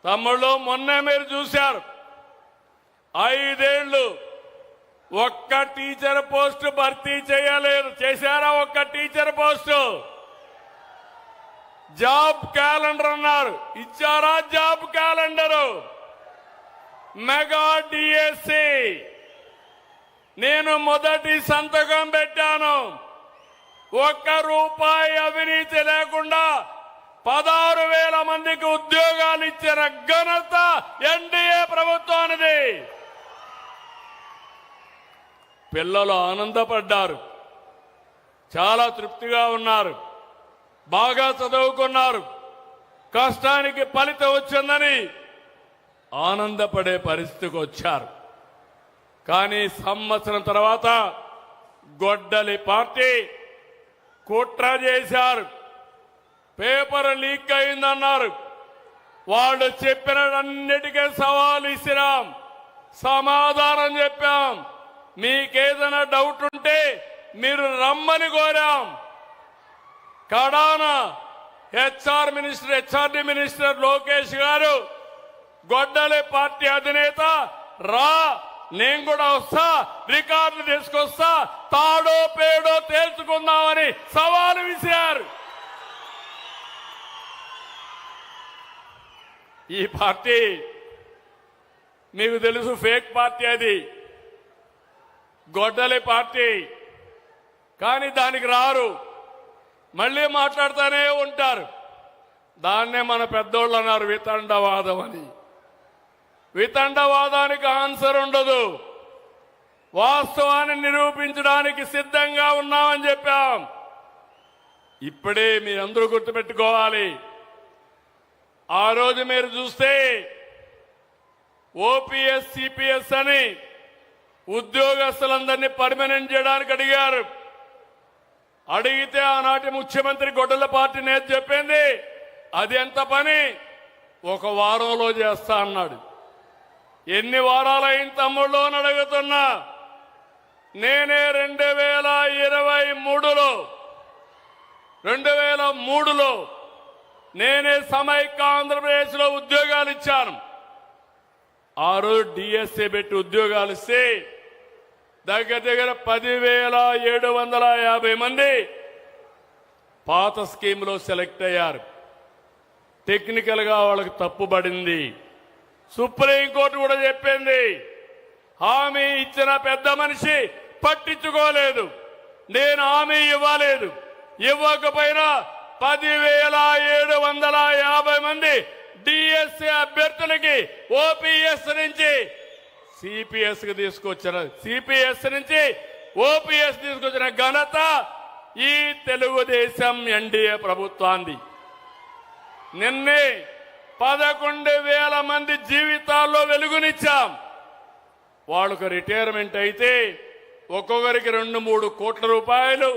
తమ్ముళ్ళు మొన్నే మీరు చూశారు 5 ఏళ్లు ఒక్క టీచర్ పోస్ట్ భర్తీ చేయలేదు. చేశారా ఒక్క టీచర్ పోస్టు? జాబ్ క్యాలెండర్ అన్నారు, ఇచ్చారా జాబ్ క్యాలెండరు? మెగా డిఎస్సి నేను మొదటి సంతకం పెట్టాను. ₹1 అవినీతి లేకుండా 16,000 మందికి ఉద్యోగాలు ఇచ్చిన ఘనత ఎన్డీఏ ప్రభుత్వానిది. పిల్లలు ఆనందపడ్డారు, చాలా తృప్తిగా ఉన్నారు, బాగా చదువుకున్నారు, కష్టానికి ఫలితం వచ్చిందని ఆనందపడే పరిస్థితికి వచ్చారు. కానీ సంవత్సరం తర్వాత గొడ్డలి పార్టీ కుట్ర చేశారు. పేపర్ లీక్ అయిందన్నారు. వాళ్ళు చెప్పినన్నిటికీ సవాల్ ఇసిరాం, సమాధానం చెప్పాం. మీకేదైనా డౌట్ ఉంటే మీరు రమ్మని కోరాం. కడాన హెచ్ఆర్డి మినిస్టర్ లోకేష్ గారు గొడ్డలి పార్టీ అధినేత రా, నేను కూడా వస్తా, రికార్డులు తీసుకొస్తా, తాడో పేడో తేల్చుకుందామని సవాలు విసిరారు. ఈ పార్టీ మీకు తెలుసు, ఫేక్ పార్టీ అది, గొడ్డలి పార్టీ. కానీ దానికి రారు, మళ్ళీ మాట్లాడుతూనే ఉంటారు. దాన్నే మన పెద్దోళ్ళు అన్నారు వితండవాదం అని. వితండవాదానికి ఆన్సర్ ఉండదు. వాస్తవాన్ని నిరూపించడానికి సిద్ధంగా ఉన్నామని చెప్పాం. ఇప్పుడే మీరందరూ గుర్తుపెట్టుకోవాలి. ఆ రోజు మీరు చూస్తే ఓపీఎస్ సిపిఎస్ అని ఉద్యోగస్తులందరినీ పర్మనెంట్ చేయడానికి అడిగారు. అడిగితే ఆనాటి ముఖ్యమంత్రి గొడ్డల పార్టీ నేత చెప్పింది, అది ఎంత పని, 1 వారంలో చేస్తా అన్నాడు. ఎన్ని వారాలైన తమ్ముళ్ళు అని అడుగుతున్నా. నేనే 2003లో నేనే సమైక్య ఆంధ్రప్రదేశ్ లో ఉద్యోగాలు ఇచ్చాను. ఆ రోజు డిఎస్సీ పెట్టి ఉద్యోగాలు ఇస్తే దగ్గర 10,750 మంది పాత స్కీమ్లో సెలెక్ట్ అయ్యారు. టెక్నికల్ గా వాళ్ళకి తప్పుబడింది. సుప్రీంకోర్టు కూడా చెప్పింది, హామీ ఇచ్చిన పెద్ద మనిషి పట్టించుకోలేదు. నేను హామీ ఇవ్వలేదు, ఇవ్వకపోయినా 10,750 మంది డిఎస్సీ అభ్యర్థులకి ఓపీఎస్ నుంచి సిపిఎస్ కి తీసుకొచ్చిన, సిపిఎస్ నుంచి ఓపీఎస్ తీసుకొచ్చిన ఘనత ఈ తెలుగుదేశం ఎన్డీఏ ప్రభుత్వాన్ని. నిన్నే 11,000 మంది జీవితాల్లో వెలుగునిచ్చాం. వాళ్ళకు రిటైర్మెంట్ అయితే ఒక్కొక్కరికి 2-3 కోట్ల రూపాయలు